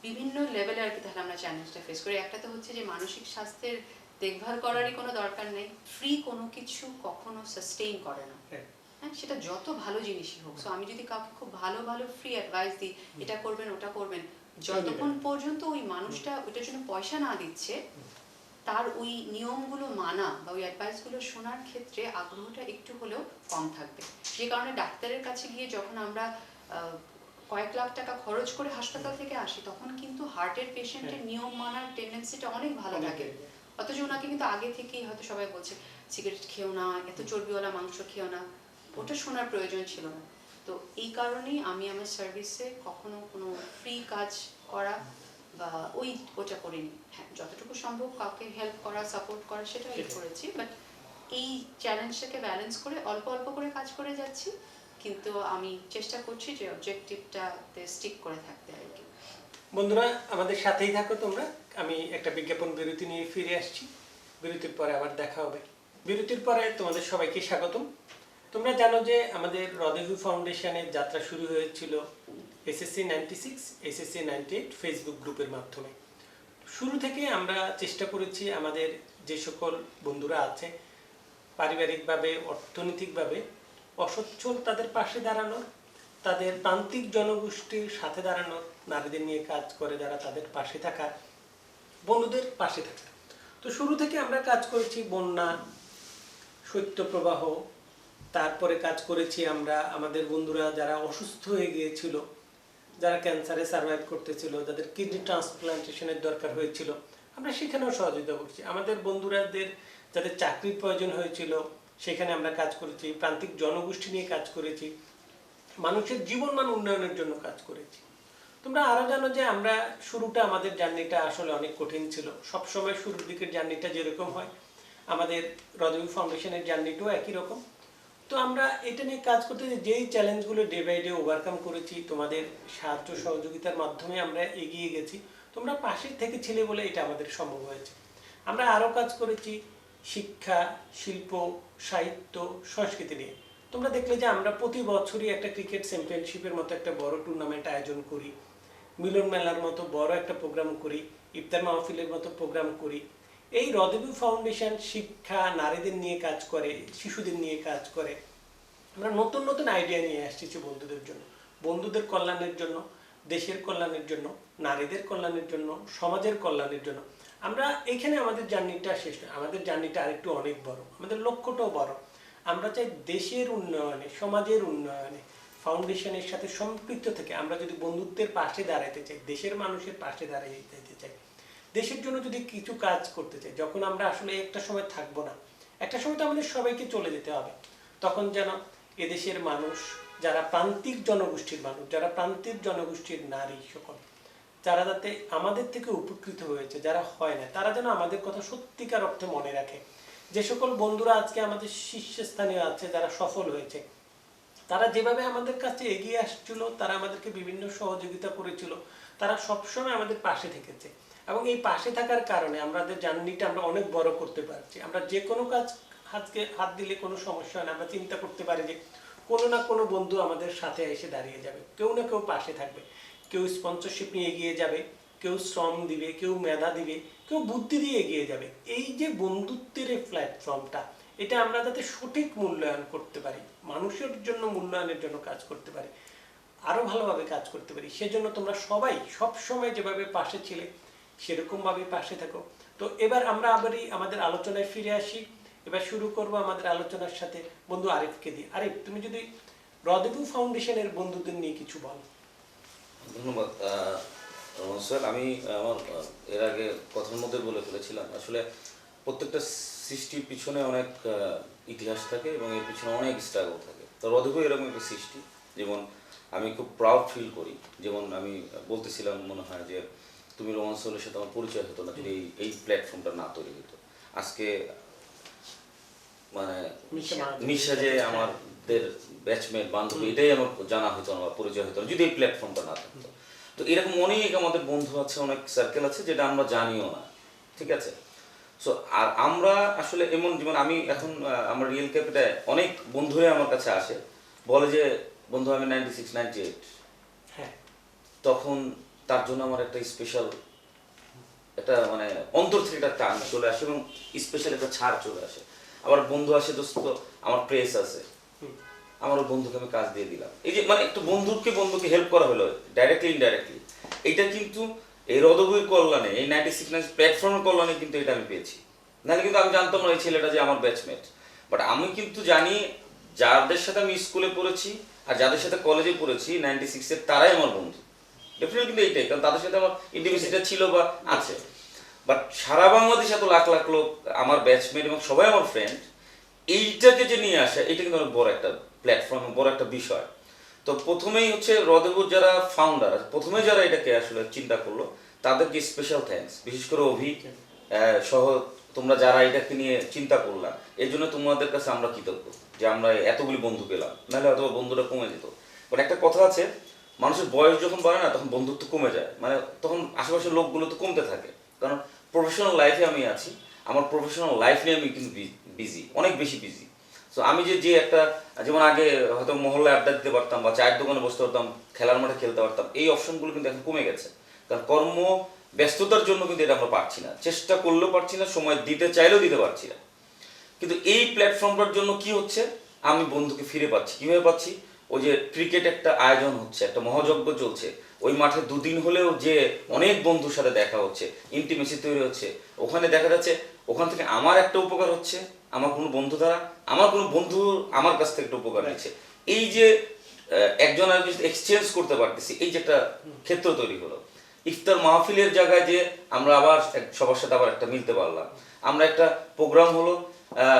বিভিন্ন লেভেলে আর কি তাহলে আমরা চ্যালেঞ্জটা ফেস করি। একটা তো হচ্ছে যে মানসিক স্বাস্থ্যের দেখভাল করারই কোনো দরকার নেই, ফ্রি কোনো কিছু কখনো সাস্টেইন করে না, হ্যাঁ, সেটা যত ভালো জিনিসই হোক। সো আমি যদি কাউকে খুব ভালো ভালো ফ্রি অ্যাডভাইস দিই, এটা করবেন ওটা করবেন, যতক্ষণ পর্যন্ত ওই মানুষটা ওইটার জন্য পয়সা না দিচ্ছে, তার ওই নিয়মগুলো মানা বা ওই অ্যাডভাইসগুলো শোনার ক্ষেত্রে আগ্রহটা একটু হলেও কম থাকবে। যে কারণে ডাক্তারের কাছে গিয়ে যখন আমরা কয়েক লাখ টাকা খরচ করে হাসপাতাল থেকে আসি, তখন কিন্তু হার্টের পেশেন্টের নিয়ম মানার টেন্ডেন্সিটা অনেক ভালো থাকে। অথচ ওনাকে কিন্তু আগে থেকেই হয়তো সবাই বলছে সিগারেট খেও না, এত চর্বিওয়ালা মাংস খেও না, ওটা শোনার প্রয়োজন ছিল না। তো এই কারণেই আমি আমার সার্ভিসে কখনো কোনো ফ্রি কাজ করা বা ওটা করিনি। হ্যাঁ, যতটুকু সম্ভব কাউকে হেল্প করা, সাপোর্ট করা, সেটা করেছি। বাট এই চ্যালেঞ্জটাকে ব্যালেন্স করে অল্প অল্প করে কাজ করে যাচ্ছি, কিন্তু আমি চেষ্টা করছি যে অবজেক্টিভটাতে স্টিক করে থাকতে আর কি। বন্ধুরা আমাদের সাথেই থাকো তোমরা, আমি একটা বিজ্ঞাপন বিরতি নিয়ে ফিরে আসছি, বিরতির পরে আবার দেখা হবে। বিরতির পরে তোমাদের সবাইকে স্বাগতম। তোমরা জানো যে আমাদের রদেভু ফাউন্ডেশনের যাত্রা শুরু হয়েছিল এসএসসি 96, এসএসসি 98 ফেসবুক গ্রুপের মাধ্যমে। শুরু থেকে আমরা চেষ্টা করেছি আমাদের যে সকল বন্ধুরা আছে পারিবারিকভাবে, অর্থনৈতিকভাবে অসচ্ছল, তাদের পাশে দাঁড়ানোর, তাদের প্রান্তিক জনগোষ্ঠীর সাথে দাঁড়ানোর, নারীদের নিয়ে কাজ করে যারা, তাদের পাশে থাকা, বন্ধুদের পাশে থাকা। তো শুরু থেকে আমরা কাজ করেছি বন্যা, শৈত্যপ্রবাহ, তারপরে কাজ করেছি আমরা আমাদের বন্ধুরা যারা অসুস্থ হয়ে গিয়েছিল, যারা ক্যান্সারে সার্ভাইভ করতেছিল, যাদের কিডনি ট্রান্সপ্লান্টেশনের দরকার হয়েছিল, আমরা সেখানেও সহযোগিতা করছি। আমাদের বন্ধুরাদের যাদের চাকরির প্রয়োজন হয়েছিল সেখানে আমরা কাজ করেছি। প্রান্তিক জনগোষ্ঠী নিয়ে কাজ করেছি, মানুষের জীবনমান উন্নয়নের জন্য কাজ করেছি। তোমরা আরো জানো যে আমরা শুরুটা, আমাদের জার্নিটা আসলে অনেক কঠিন ছিল। সবসময় শুরুর দিকের জার্নিটা যেরকম হয়, আমাদের হৃদয় ফাউন্ডেশনের জার্নিটাও একই রকম। তো আমরা এটা নিয়ে কাজ করতে যেই চ্যালেঞ্জগুলো ডে বাই ডে ওভারকাম করেছি, তোমাদের সাহায্য সহযোগিতার মাধ্যমে আমরা এগিয়ে গেছি। তোমরা পাশে থেকে ছিলে বলে এটা আমাদের সম্ভব হয়েছে। আমরা আরও কাজ করেছি শিক্ষা, শিল্প, সাহিত্য, সংস্কৃতি নিয়ে। তোমরা দেখলে যে আমরা প্রতি বছরই একটা ক্রিকেট চ্যাম্পিয়নশিপের মতো একটা বড় টুর্নামেন্ট আয়োজন করি, মিলন মেলার মতো বড় একটা প্রোগ্রাম করি, ইফতার মাহফিলের মতো প্রোগ্রাম করি। এই হৃদয় ফাউন্ডেশন শিক্ষা, নারীদের নিয়ে কাজ করে, শিশুদের নিয়ে কাজ করে। আমরা নতুন নতুন আইডিয়া নিয়ে আসছি বন্ধুদের জন্য, বন্ধুদের কল্যাণের জন্য, দেশের কল্যাণের জন্য, নারীদের কল্যাণের জন্য, সমাজের কল্যাণের জন্য। আমরা এখানে আমাদের জার্নিটা শেষ নয়, আমাদের জার্নিটা আরেকটু অনেক বড়, আমাদের লক্ষ্যটাও বড়। আমরা চাই দেশের উন্নয়নে, সমাজের উন্নয়নে ফাউন্ডেশনের সাথে সম্পৃক্ত থেকে আমরা যদি বন্ধুত্বের পাশে দাঁড়াতে চাই, দেশের মানুষের পাশে দাঁড়িয়ে যেতে চাই, দেশের জন্য যদি কিছু কাজ করতে চাই, যখন আমরা আসলে একটা সময় থাকবো না, একটা সময় তো আমাদের সবাইকে চলে যেতে হবে, তখন যেন এদেশের মানুষ, যারা প্রান্তিক জনগোষ্ঠীর মানুষ, যারা প্রান্তিক জনগোষ্ঠীর নারী সকল, যারা যাতে আমাদের থেকে উপকৃত হয়েছে, যারা হয় না, তারা যেন আমাদের কথা সত্যিকার অর্থে মনে রাখে। যে সকল বন্ধুরা আজকে আমাদের শীর্ষস্থানীয় আছে, যারা সফল হয়েছে, তারা যেভাবে আমাদের কাছে এগিয়ে আসছিল, তারা আমাদেরকে বিভিন্ন সহযোগিতা করেছিল, তারা সবসময় আমাদের পাশে থেকেছে। এবং এই পাশে থাকার কারণে আমাদের জার্নিটা আমরা অনেক বড় করতে পারছি। আমরা যে কোনো কাজ হাত দিলে কোনো সমস্যা হয় না, আমরা চিন্তা করতে পারি যে কোনো না কোনো বন্ধু আমাদের সাথে এসে দাঁড়িয়ে যাবে, কেউ না কেউ পাশে থাকবে, কেউ স্পন্সরশিপ নিয়ে এগিয়ে যাবে, কেউ শ্রম দিবে, কেউ মেধা দিবে, কেউ বুদ্ধি দিয়ে এগিয়ে যাবে। এই যে বন্ধুত্বের এই প্ল্যাটফর্মটা, এটা আমরা যাতে সঠিক মূল্যায়ন করতে পারি, মানুষের জন্য মূল্যায়নের জন্য কাজ করতে পারি, আরো ভালোভাবে কাজ করতে পারি, সেজন্য তোমরা সবাই সবসময় যেভাবে পাশে ছিলে সেরকমভাবে পাশে থাকো। তো এবার আমরা আবারই আমাদের আলোচনায় ফিরে আসি। এবার শুরু করব আমাদের আলোচনার সাথে বন্ধু আরিফকে দিয়ে। আরিফ, তুমি যদি হৃদয় ফাউন্ডেশনের বন্ধুদের নিয়ে কিছু বলো। ধন্যবাদ রোহন স্যার। আমি আমার এর আগে কথার মধ্যে বলে ফেলেছিলাম, আসলে প্রত্যেকটা সৃষ্টির পিছনে অনেক ইতিহাস থাকে এবং এর পিছনে অনেক স্ট্রাগল থাকে। তো হৃদয় এরকম একটা সৃষ্টি, যেমন আমি খুব প্রাউড ফিল করি। যেমন আমি বলতেছিলাম, মনে হয় যে তুমি রোহন স্যারের সাথে আমার পরিচয় হতো না যদি এই প্ল্যাটফর্মটা না তৈরি হতো। আজকে মানে মিশা যে আমাদের ব্যাচমেট, বান্ধবী, এটাই আমার জানা হতো না, পরিচয় হতো না যদি এই প্ল্যাটফর্মটা না থাকতো। তো এরকম অনেক আমাদের বন্ধু আছে, অনেক সার্কেল আছে যেটা আমরা জানিও না, ঠিক আছে। সো আর আমরা আসলে এমন, যেমন আমি এখন আমার রিয়েল ক্যাপিটা অনেক বন্ধুরা আমার কাছে আসে, বলে যে বন্ধু আমি 96, 98, হ্যাঁ, তখন তার জন্য আমার একটা স্পেশাল, একটা মানে অন্তর থেকে একটা টান চলে আসে এবং স্পেশাল একটা ছাড় চলে আসে। আবার বন্ধু আসে, দোস্ত আমার প্রেস আছে, আমার ওই বন্ধুকে আমি কাজ দিয়ে দিলাম। এই যে মানে একটু বন্ধুকে হেল্প করা হলো ডাইরেক্টলি ইনডাইরেক্টলি, এইটা কিন্তু এই হৃদয়ের কল্যাণে, এই 96 প্ল্যাটফর্মের কল্যাণে কিন্তু এটা আমি পেয়েছি। নাহলে কিন্তু আমি জানতাম না এই ছেলেটা যে আমার ব্যাচমেট। বাট আমি কিন্তু জানি যাদের সাথে আমি স্কুলে পড়েছি আর যাদের সাথে কলেজে পড়েছি 96-এর, তারাই আমার বন্ধু। ডেফিনেটলি কিন্তু এইটাই, কারণ তাদের সাথে আমার ইন্টিমেসিটা ছিল বা আছে। বাট সারা বাংলাদেশে এত লাখ লাখ লোক আমার ব্যাচমেট এবং সবাই আমার ফ্রেন্ড, এইটাকে যে নিয়ে আসা, এটা কিন্তু অনেক বড় একটা প্ল্যাটফর্ম, বড় একটা বিষয়। তো প্রথমেই হচ্ছে হৃদয় যারা ফাউন্ডার, প্রথমে যারা এটাকে আসলে চিন্তা করলো, তাদেরকে স্পেশাল থ্যাঙ্কস, বিশেষ করে অভি সহ তোমরা যারা এটাকে নিয়ে চিন্তা করলা, এর জন্য তোমাদের কাছে আমরা কৃতজ্ঞ যে আমরা এতগুলি বন্ধু পেলাম, নাহলে হয়তো বন্ধুটা কমে যেত। কারণ একটা কথা আছে, মানুষের বয়স যখন বাড়ে না, তখন বন্ধুত্ব কমে যায়, মানে তখন আশেপাশের লোকগুলো তো কমতে থাকে। কারণ প্রফেশনাল লাইফে আমি আছি, আমার প্রফেশনাল লাইফ নিয়ে আমি কিন্তু বিজি, অনেক বেশি বিজি। সো আমি যে একটা, যেমন আগে হয়তো মহল্লায় আড্ডা দিতে পারতাম বা চায়ের দোকানে বসতে পারতাম, খেলার মাঠে খেলতে পারতাম, এই অপশনগুলো কিন্তু এখন কমে গেছে। কারণ কর্ম ব্যস্ততার জন্য কিন্তু এটা আমরা পারছি না, চেষ্টা করলেও পারছি না, সময় দিতে চাইলেও দিতে পারছি না। কিন্তু এই প্ল্যাটফর্মটার জন্য কি হচ্ছে, আমি বন্ধুকে ফিরে পাচ্ছি। কীভাবে পাচ্ছি? ওই যে ক্রিকেট একটা আয়োজন হচ্ছে, একটা মহাযজ্ঞ চলছে, ওই মাঠে দুদিন হলেও যে অনেক বন্ধুর সাথে দেখা হচ্ছে, ইন্টিমেসি তৈরি হচ্ছে, ওখানে দেখা যাচ্ছে ওখান থেকে আমার একটা উপকার হচ্ছে, আমার কোনো বন্ধু দ্বারা আমার কোনো বন্ধু আমার কাছ থেকে একটা উপকার নিচ্ছে। এই যে একজন আর এক্সচেঞ্জ করতে পারতেছি, এই যে একটা ক্ষেত্র তৈরি হলো। ইফতার মাহফিলের জায়গায় যে আমরা আবার সবার সাথে আবার একটা মিলতে পারলাম, আমরা একটা প্রোগ্রাম হলো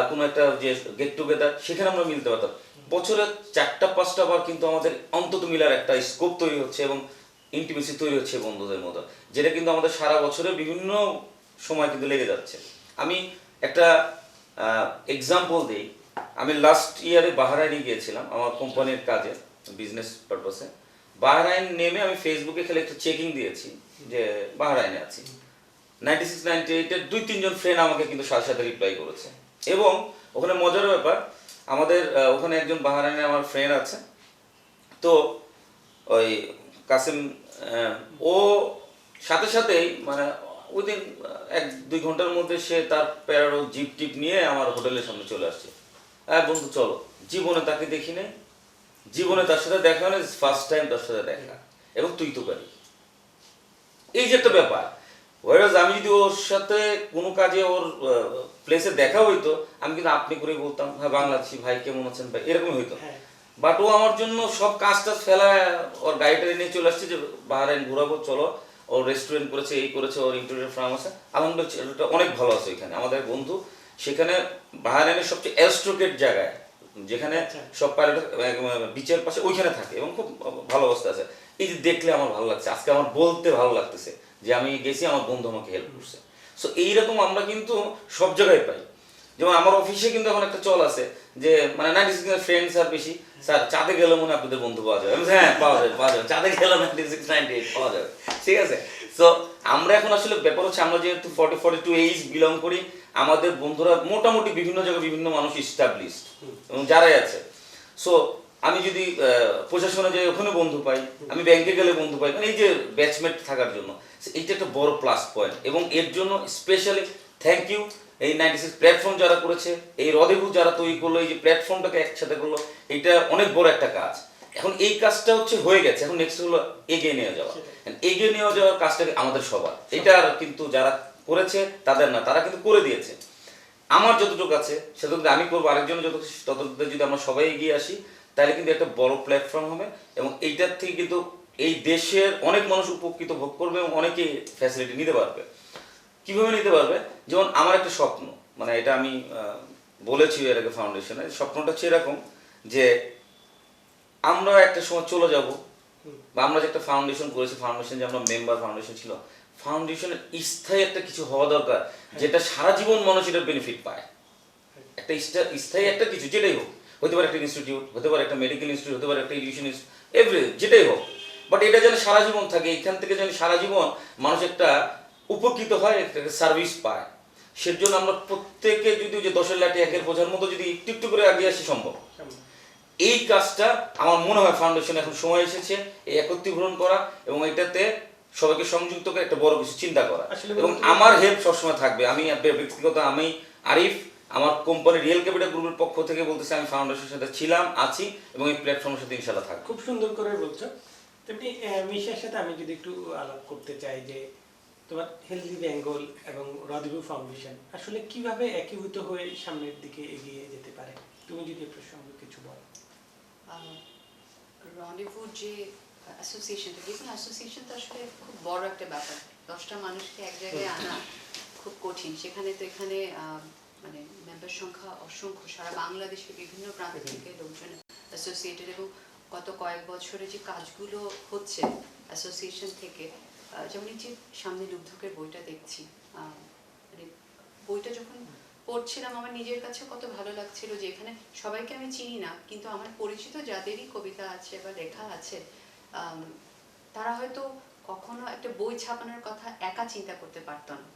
কোনো একটা যে গেট টুগেদার, সেখানে আমরা মিলতে পারতাম। বছরে 4-5টা বার কিন্তু আমাদের অন্তত মিলার একটা স্কোপ তৈরি হচ্ছে এবং ইন্টিমেসি তৈরি হচ্ছে বন্ধুদের মতো, যেটা কিন্তু আমাদের সারা বছরে বিভিন্ন সময় কিন্তু লেগে যাচ্ছে। আমি একটা এক্সাম্পল দিই। আমি লাস্ট ইয়ারে বাহরাইনে গিয়েছিলাম আমার কোম্পানির কাজে, বিজনেস পারপাসে। বাহরাইন নেমে আমি ফেসবুকে খালি একটা চেকিং দিয়েছি যে বাহরাইনে আছি। 96-98-এর 2-3 জন ফ্রেন্ড আমাকে কিন্তু সাথে সাথে রিপ্লাই করেছে। এবং ওখানে মজার ব্যাপার, আমাদের ওখানে একজন বাহরাইনে আমার ফ্রেন্ড আছে, তো ওই কাসিম, ও সাথে সাথেই মানে উইদিন 1-2 ঘন্টার মধ্যে সে তার প্যারাডো জিপ টিপ নিয়ে আমার হোটেলের সামনে চলে আসছে। বন্ধু চলো, জীবনে তাকে দেখি নাই, জীবনে তার সাথে দেখা হয় না, ফার্স্ট টাইম তার সাথে দেখা, এবং তুই তো পারি। এই যে একটা ব্যাপার, ওয়ারাজ আমি যদি ওর সাথে কোনো কাজে ওর প্লেসে দেখা হইতো, আমি কিন্তু আপনি করে বলতাম, হ্যাঁ বাংলাদেশি ভাই কেমন আছেন ভাই, এরকমই হইতো। বাট ও আমার জন্য সব কাজটা ফেলা, ওর গাড়িটা নিয়ে চলে আসছে যে বাহরাইন ঘুরাবো চলো, ওর রেস্টুরেন্ট করেছে, এই করেছে, ওর ইন্টেরিয়র ফার্ম আছে, আলহামদুলিল্লাহ অনেক ভালো আছে। এখানে আমাদের বন্ধু, সেখানে বাহরাইনের সবচেয়ে অ্যাস্ট্রোকেট জায়গায়, যেখানে সব পাইলট বিচের পাশে ওইখানে থাকে এবং খুব ভালো অবস্থা আছে। এই যে দেখলে আমার ভালো লাগছে, আজকে আমার বলতে ভালো লাগতেছে যে আমি গেছি, আমার বন্ধু আমাকে হেল্প করছে। সো এইরকম আমরা কিন্তু সব জায়গায় পাই। যেমন আমার অফিসে কিন্তু এখন একটা চল আছে যে মানে 96 ফ্রেন্ডস আর বেশি, স্যার চাঁদে গেলে মনে হয় আপনাদের বন্ধু পাওয়া যাবে। হ্যাঁ পাওয়া যাবে, পাওয়া যাবে, চাঁদে গেলে 96-98 পাওয়া যাবে, ঠিক আছে। সো আমরা এখন আসলে ব্যাপার হচ্ছে, আমরা যেহেতু 40-42 এইজ বিলং করি, আমাদের বন্ধুরা মোটামুটি বিভিন্ন জায়গায় বিভিন্ন মানুষ ইস্টাবলিশড এবং যারাই আছে। সো আমি যদি প্রশাসনে যাই ওখানে বন্ধু পাই, আমি ব্যাংকে গেলে বন্ধু পাই, মানে এই যে ব্যাচমেট থাকার জন্য এইটা একটা বড় প্লাস পয়েন্ট। এবং এর জন্য স্পেশালি থ্যাংক ইউ এই 96 প্ল্যাটফর্ম যারা করেছে, এই রদেবু যারা তৈরি করলো, এই যে প্ল্যাটফর্মটাকে একসাথে করলো, এটা অনেক বড় একটা কাজ। এখন এই কাজটা হচ্ছে হয়ে গেছে, এখন নেক্সট হলো এগিয়ে নিয়ে যাওয়া। এগিয়ে নিয়ে যাওয়ার কাজটা আমাদের সবার, এটা কিন্তু যারা করেছে তাদের না, তারা কিন্তু করে দিয়েছে। আমার যতটুকু আছে সেতটুকু আমি করবো, আরেকজন ততটুকু যদি আমরা সবাই এগিয়ে আসি, তাহলে কিন্তু একটা বড় প্ল্যাটফর্ম হবে এবং এইটার থেকে কিন্তু এই দেশের অনেক মানুষ উপকৃত ভোগ করবে এবং অনেকেই ফ্যাসিলিটি নিতে পারবে। কিভাবে নিতে পারবে? যেমন আমার একটা স্বপ্ন, মানে এটা আমি বলেছি এর আগে ফাউন্ডেশনে, স্বপ্নটা হচ্ছে এরকম যে আমরা একটা সময় চলে যাব, বা আমরা যে একটা ফাউন্ডেশন করেছি, ফাউন্ডেশন যে আমরা মেম্বার ফাউন্ডেশন ছিল, ফাউন্ডেশনের স্থায়ী একটা কিছু হওয়া দরকার, যেটা সারা জীবন মানুষ এটার বেনিফিট পায়। একটা স্থায়ী একটা কিছু, যেটাই হোক, হতে পারে একটা ইনস্টিটিউট, হতে পারে একটা মেডিকেল ইনস্টিটিউট, হতে পারে একটা এডুকেশন ইনস্টিটিউট, এভরি যেটাই হোক, বাট এটা যেন সারা জীবন থাকে, এখান থেকে যেন সারা জীবন মানুষ একটা উপকৃত হয়, একটা সার্ভিস পায়। সেজন্য আমরা প্রত্যেকে যদি যে 10-এর লাঠি 1-এর বোঝার মতো যদি একটু একটু করে এগিয়ে আসি, সম্ভব। এই কাজটা আমার মনে হয় ফাউন্ডেশন এখন সময় এসেছে এই একত্রীকরণ করা এবং এটাতে সবাইকে সংযুক্ত করে একটা বড় কিছু চিন্তা করা। এবং আমার হেল্প সবসময় থাকবে। আমি ব্যক্তিগত, আমি আরিফ, আমার কোম্পানি রিয়েল ক্যাপিটাল গ্রুপের পক্ষ থেকে বলতেছি, আমি ফাউন্ডেশনের সাথে ছিলাম, আছি এবং এই প্ল্যাটফর্মের সাথে ইনশাআল্লাহ থাকবো। খুব সুন্দর করে বলছো। তেমনি মিশার সাথে আমি যদি একটু আলাপ করতে চাই যে তোমার হেলদি বেঙ্গল এবং রদেবু ফাউন্ডেশন আসলে কিভাবে একীভূত হয়ে সামনের দিকে এগিয়ে যেতে পারে, তুমি যদি একটু সঙ্গে কিছু বলো। রদেবু যে অ্যাসোসিয়েশনটা, যে কোনো অ্যাসোসিয়েশন তো আসলে খুব বড় একটা ব্যাপার, 10টা মানুষকে এক জায়গায় আনা খুব কঠিন। সেখানে তো এখানে মানে মেম্বার সংখ্যা অসংখ্য, সারা বাংলাদেশের বিভিন্ন প্রান্ত থেকে লোকজন অ্যাসোসিয়েটেড, এবং গত কয়েক বছরে যে কাজগুলো হচ্ছে অ্যাসোসিয়েশন থেকে, যেমন এই যে সামনে লুব্ধকের বইটা দেখছি, মানে বইটা যখন পড়ছিলাম আমার নিজের কাছে কত ভালো লাগছিল যে এখানে সবাইকে আমি চিনি না, কিন্তু আমার পরিচিত যাদেরই কবিতা আছে বা লেখা আছে, তারা হয়তো কখনো একটা বই ছাপানোর কথা একা চিন্তা করতে পারতো না।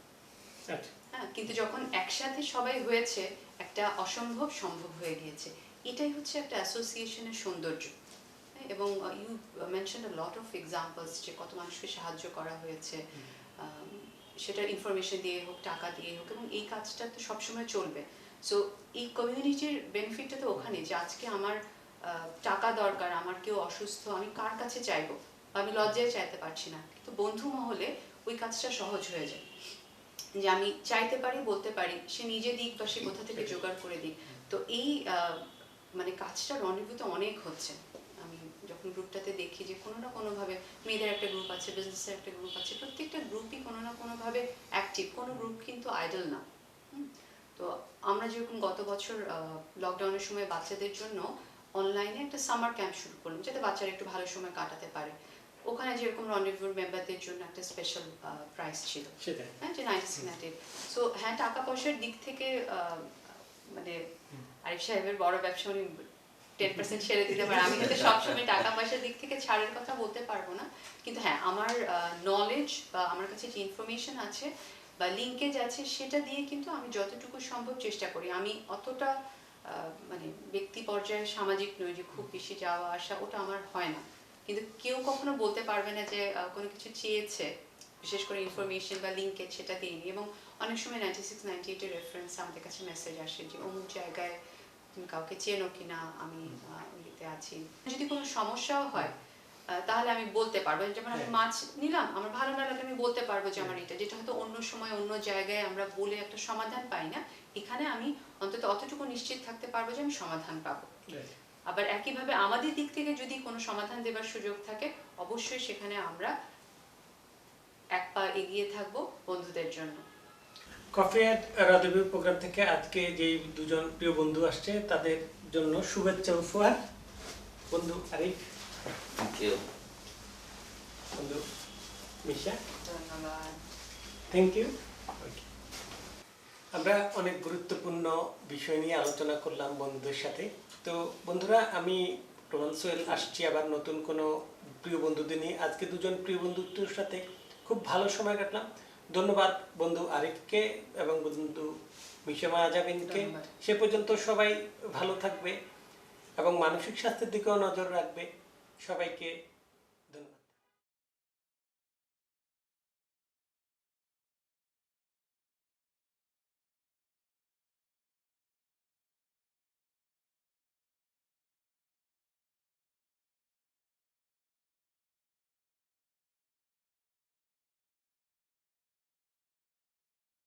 হ্যাঁ, কিন্তু যখন একসাথে সবাই হয়েছে, একটা অসম্ভব সম্ভব হয়ে গিয়েছে। এটাই হচ্ছে একটা অ্যাসোসিয়েশনের সৌন্দর্য। এবং you mention a lot of examples, যে কত মানুষকে সাহায্য করা হয়েছে, সেটা ইনফরমেশন দিয়ে হোক, টাকা দিয়ে হোক, এবং এই কাজটা তো সবসময় চলবে। সো এই কমিউনিটির বেনিফিটটা তো ওখানে, যে আজকে আমার টাকা দরকার, আমার কেউ অসুস্থ, আমি কার কাছে চাইবো? বা আমি লজ্জায় চাইতে পারছি না, কিন্তু বন্ধু মহলে ওই কাজটা সহজ হয়ে যায়, যে আমি চাইতে পারি, বলতে পারি, সে নিজে দিক বা সে কোথা থেকে জোগাড় করে দিক। তো এই মানে কাজটা রণীভূত অনেক হচ্ছে। আমি যখন গ্রুপটাতে দেখি যে কোনো না কোনোভাবে মেয়েদের একটা গ্রুপ আছে, বিজনেসের একটা গ্রুপ আছে, প্রত্যেকটা গ্রুপই কোনো না কোনোভাবে অ্যাক্টিভ, কোনো গ্রুপ কিন্তু আইডল না। তো আমরা যেরকম গত বছর লকডাউনের সময় বাচ্চাদের জন্য অনলাইনে একটা সামার ক্যাম্প শুরু করলাম, যাতে বাচ্চারা একটু ভালো সময় কাটাতে পারে। ওখানে যেরকম রন্ডেভুর মেম্বারদের জন্য একটা স্পেশাল প্রাইস ছিল, হ্যাঁ, যে 96 সো হ্যাঁ, টাকা পয়সার দিক থেকে মানে আরিফ সাহেবের বড় ব্যবসা, উনি 10% ছেড়ে দিতে পারে। আমি কিন্তু সবসময় টাকা পয়সার দিক থেকে ছাড়ের কথা বলতে পারবো না, কিন্তু হ্যাঁ, আমার নলেজ বা আমার কাছে যে ইনফরমেশন আছে বা লিঙ্কেজ আছে, সেটা দিয়ে কিন্তু আমি যতটুকু সম্ভব চেষ্টা করি। আমি অতটা মানে ব্যক্তি পর্যায়ে সামাজিক নই যে খুব বেশি যাওয়া আসা, ওটা আমার হয় না। কিন্তু কেউ কখনো বলতে পারবে না যে কোনো কিছু চেয়েছে, বিশেষ করে ইনফরমেশন বা লিঙ্কেজ, সেটা দিইনি। এবং অনেক সময় 96-98 এর রেফারেন্স আমাদের কাছে মেসেজ আসে যে অমুক জায়গায় তুমি কাউকে চেনো কিনা, আমি ওইতে আছি। যদি কোনো সমস্যাও হয় তাহলে আমি বলতে পারবো, যেমন আমি মাছ নিলাম, আমার ভালো না লাগলে আমি বলতে পারবো যে আমার এটা, যেটা হয়তো অন্য সময় অন্য জায়গায় আমরা বলে একটা সমাধান পাই না, এখানে আমি অন্তত অতটুকু নিশ্চিত থাকতে পারবো যে আমি সমাধান পাবো। আবার একইভাবে আমাদের দিক থেকে যদি কোনো সমাধান দেবার সুযোগ থাকে, অবশ্যই সেখানে আমরা এক পা এগিয়ে থাকবো বন্ধুদের জন্য। কফি অ্যাট রদেভু প্রোগ্রাম থেকে আজকে যে দুজন প্রিয় বন্ধু আসছে, তাদের জন্য শুভেচ্ছা উপহার। বন্ধু আরিফ, থ্যাংক ইউ। বন্ধু মিশা, ধন্যবাদ। Thank you. আমরা অনেক গুরুত্বপূর্ণ বিষয় নিয়ে আলোচনা করলাম বন্ধুদের সাথে। তো বন্ধুরা, আমি রোমান সোহেল আসছি আবার নতুন কোনো প্রিয় বন্ধুদের নিয়ে। আজকে দুজন প্রিয় বন্ধুদের সাথে খুব ভালো সময় কাটলাম। ধন্যবাদ বন্ধু আরিফকে এবং বন্ধু মিশা মায়াজাবিনকে। সে পর্যন্ত সবাই ভালো থাকবে এবং মানসিক স্বাস্থ্যের দিকেও নজর রাখবে। সবাইকে